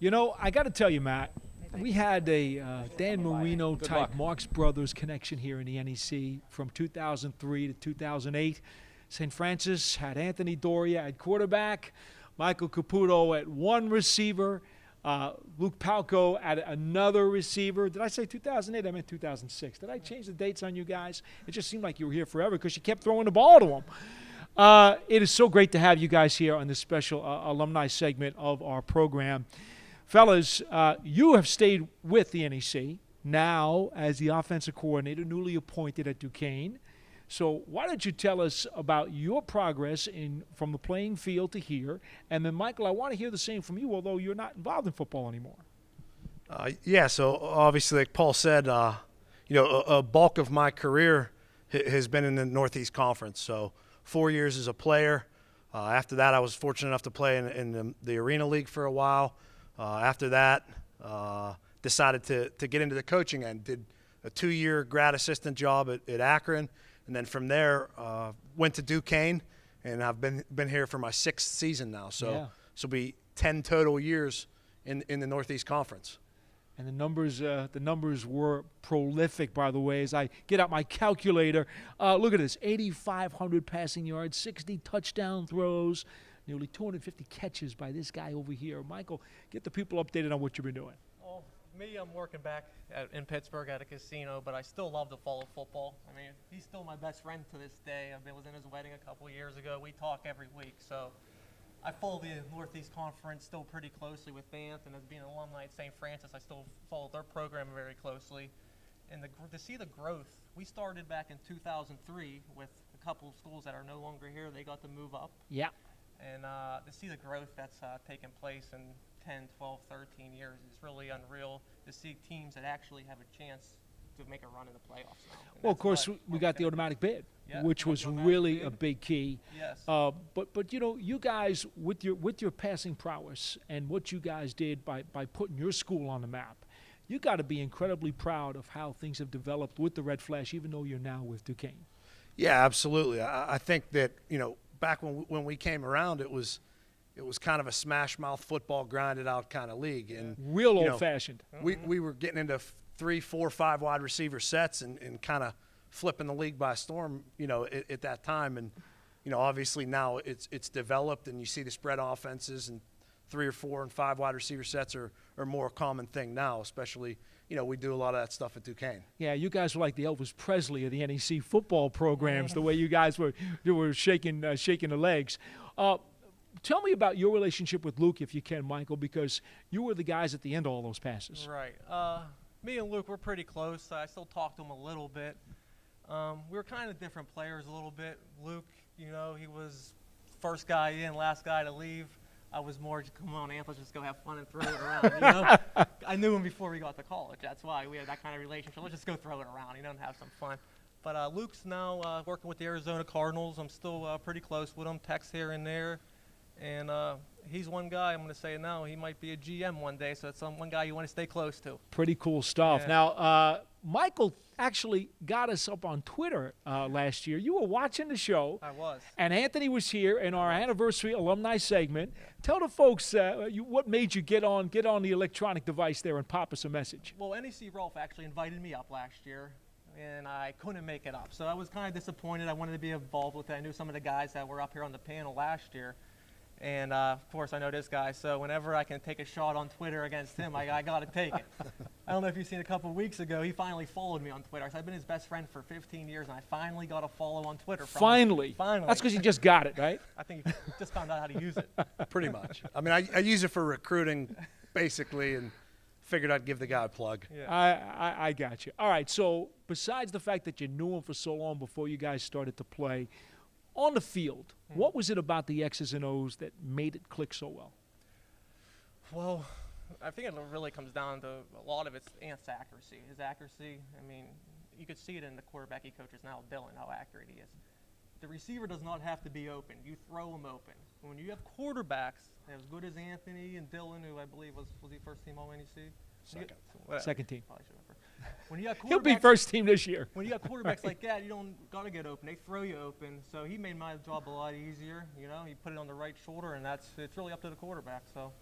You know, I got to tell you, Matt, we had a Dan Marino type Marx Brothers connection here in the NEC from 2003 to 2008. St. Francis had Anthony Doria at quarterback, Michael Caputo at one receiver, Luke Palco at another receiver. Did I say 2008? I meant 2006. Did I change the dates on you guys? It just seemed like you were here forever because you kept throwing the ball to them. It is so great to have you guys here on this special alumni segment of our program. Fellas, you have stayed with the NEC now as the offensive coordinator, newly appointed at Duquesne. So why don't you tell us about your progress from the playing field to here? And then, Michael, I want to hear the same from you, although you're not involved in football anymore. So obviously, like Paul said, a bulk of my career has been in the Northeast Conference. So 4 years as a player. After that, I was fortunate enough to play in the Arena League for a while. After that, decided to get into the coaching end. Did a 2-year grad assistant job at Akron, and then from there went to Duquesne, and I've been here for my 6th season now. So this will be 10 total years in the Northeast Conference. And the numbers were prolific, by the way. As I get out my calculator, look at this: 8,500 passing yards, 60 touchdown throws. Nearly 250 catches by this guy over here. Michael, get the people updated on what you've been doing. Well, me, I'm working back in Pittsburgh at a casino, but I still love to follow football. I mean, he's still my best friend to this day. Was in his wedding a couple years ago. We talk every week, so I follow the Northeast Conference still pretty closely with Banff, and as being an alumni at St. Francis, I still follow their program very closely. And to see the growth, we started back in 2003 with a couple of schools that are no longer here. They got to move up. Yeah. And to see the growth that's taken place in 10, 12, 13 years is really unreal, to see teams that actually have a chance to make a run in the playoffs now. Well, of course, we got the automatic bid, which was really a big key. Yes. But you know, you guys, with your passing prowess and what you guys did by putting your school on the map, you got to be incredibly proud of how things have developed with the Red Flash, even though you're now with Duquesne. Yeah, absolutely. I think that, back when we came around, it was kind of a smash mouth football, grinded out kind of league, and real old fashioned. We were getting into 3, 4, 5 wide receiver sets and kind of flipping the league by storm, at that time. And obviously now it's developed, and you see the spread offenses, and 3 or 4 and 5 wide receiver sets are more a common thing now, especially. We do a lot of that stuff at Duquesne. Yeah, you guys were like the Elvis Presley of the NEC football programs, the way you guys were shaking the legs. Tell me about your relationship with Luke, if you can, Michael, because you were the guys at the end of all those passes. Right. Me and Luke, we're pretty close. I still talk to him a little bit. We were kind of different players a little bit. Luke, he was first guy in, last guy to leave. I was more, come on, Amp, let's just go have fun and throw it around, I knew him before we got to college. That's why we had that kind of relationship. Let's just go throw it around, and have some fun. But Luke's now working with the Arizona Cardinals. I'm still pretty close with him, text here and there. And he's one guy, I'm going to say it now, he might be a GM one day, so it's one guy you want to stay close to. Pretty cool stuff. Yeah. Now, Michael actually got us up on Twitter last year. You were watching the show. I was. And Anthony was here in our anniversary alumni segment. Yeah. Tell the folks what made you get on the electronic device there and pop us a message. Well, NEC Rolf actually invited me up last year, and I couldn't make it up. So I was kind of disappointed. I wanted to be involved with it. I knew some of the guys that were up here on the panel last year. And, of course, I know this guy, so whenever I can take a shot on Twitter against him, I got to take it. I don't know if you've seen a couple of weeks ago, he finally followed me on Twitter. I've been his best friend for 15 years, and I finally got a follow on Twitter from Finally? him. Finally. That's because you just got it, right? I think he just found out how to use it. Pretty much. I mean, I use it for recruiting, basically, and figured I'd give the guy a plug. Yeah. I got you. All right, so besides the fact that you knew him for so long before you guys started to play, on the field, what was it about the X's and O's that made it click so well? Well, I think it really comes down to a lot of it's Ant's accuracy. His accuracy, you could see it in the quarterback he coaches now, Dylan, how accurate he is. The receiver does not have to be open. You throw him open. When you have quarterbacks as good as Anthony and Dylan, who I believe was he first team All-NEC? Second team. When you have He'll be first team this year. When you have quarterbacks like that, you don't got to get open. They throw you open. So he made my job a lot easier. He put it on the right shoulder, and it's really up to the quarterback. So,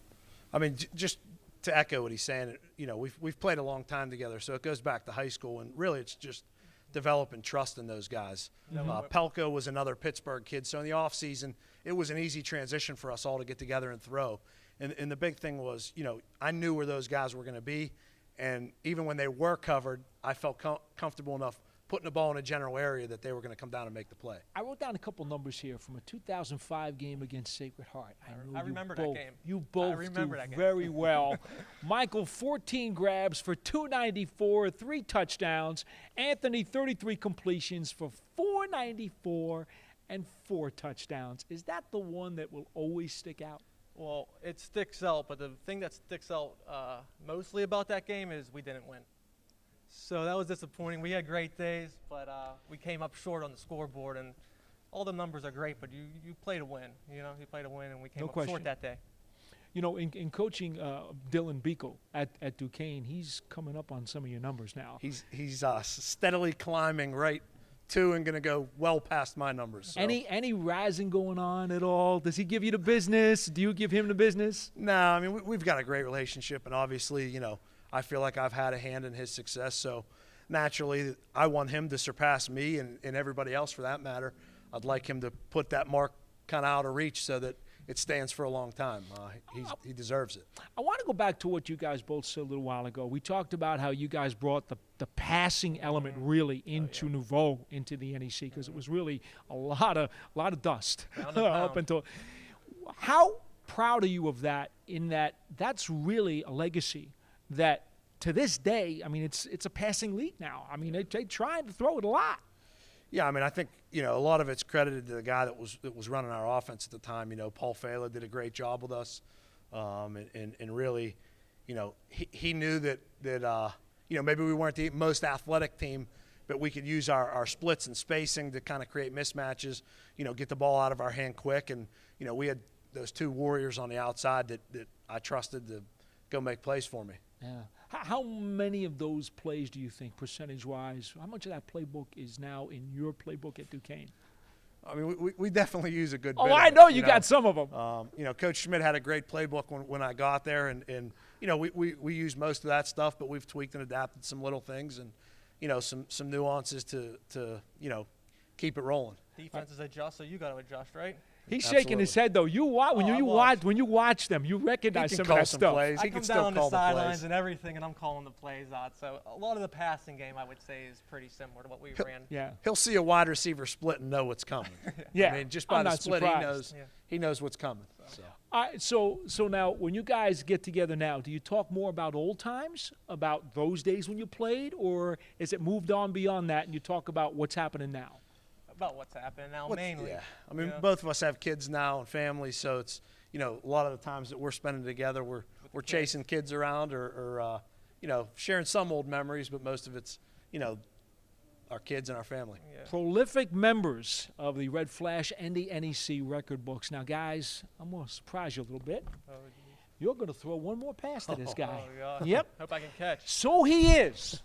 just to echo what he's saying, you know, we've played a long time together, so it goes back to high school, and really it's just developing trust in those guys. Pelko was another Pittsburgh kid, so in the off season, it was an easy transition for us all to get together and throw. And the big thing was, you know, I knew where those guys were going to be, and even when they were covered, I felt comfortable enough putting the ball in a general area that they were going to come down and make the play. I wrote down a couple numbers here from a 2005 game against Sacred Heart. I remember that game. You both remember do that game. very well. Michael, 14 grabs for 294, 3 touchdowns. Anthony, 33 completions for 494 and 4 touchdowns. Is that the one that will always stick out? Well, it sticks out, but the thing that sticks out mostly about that game is we didn't win. So that was disappointing. We had great days, but we came up short on the scoreboard, and all the numbers are great, but you play to win. You know, you play to win, and we came up short that day. You know, in coaching Dylan Beekle at Duquesne, he's coming up on some of your numbers now. He's steadily climbing right to and going to go well past my numbers. So. Any razzing going on at all? Does he give you the business? Do you give him the business? No, I mean, we've got a great relationship, and obviously, you know, I feel like I've had a hand in his success, so naturally I want him to surpass me and everybody else for that matter. I'd like him to put that mark kind of out of reach so that it stands for a long time. He deserves it. I want to go back to what you guys both said a little while ago. We talked about how you guys brought the passing element really into Nouveau, into the NEC, because it was really a lot of dust up until. How proud are you of that, in that that's really a legacy that to this day, I mean, it's a passing league now. I mean, they try to throw it a lot. Yeah, I mean, I think, you know, a lot of it's credited to the guy that was running our offense at the time. You know, Paul Fela did a great job with us, and really, you know, he knew that you know, maybe we weren't the most athletic team, but we could use our splits and spacing to kind of create mismatches. You know, get the ball out of our hand quick, and you know, we had those 2 warriors on the outside that I trusted to go make plays for me. Yeah. How many of those plays do you think, percentage-wise, how much of that playbook is now in your playbook at Duquesne? I mean, we definitely use a good bit Oh, of I it, know you got some of them. You know, Coach Schmidt had a great playbook when I got there, and you know, we use most of that stuff, but we've tweaked and adapted some little things and, you know, some nuances to you know, keep it rolling. Defenses adjust, so you got to adjust, right? He's shaking his head, though. When you watch them, you recognize some of that stuff. Plays. I come down on the sidelines and everything, and I'm calling the plays out. So a lot of the passing game, I would say, is pretty similar to what we ran. Yeah. He'll see a wide receiver split and know what's coming. Yeah. I mean, just by the split, surprised. he knows what's coming. So now, when you guys get together now, do you talk more about old times, about those days when you played, or is it moved on beyond that and you talk about what's happening now? About what's happening now, mainly. Yeah, I mean, you know? both of us have kids now and families, so it's, you know, a lot of the times that we're spending together, we're chasing kids around or you know, sharing some old memories, but most of it's, you know, our kids and our family. Yeah. Prolific members of the Red Flash and the NEC record books. Now, guys, I'm going to surprise you a little bit. You're going to throw one more pass to this guy. Oh, God. Yep. Hope I can catch. So he is.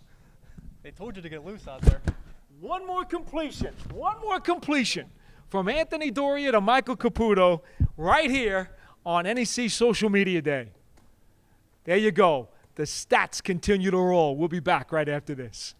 They told you to get loose out there. One more completion from Anthony Doria to Michael Caputo right here on NEC Social Media Day. There you go. The stats continue to roll. We'll be back right after this.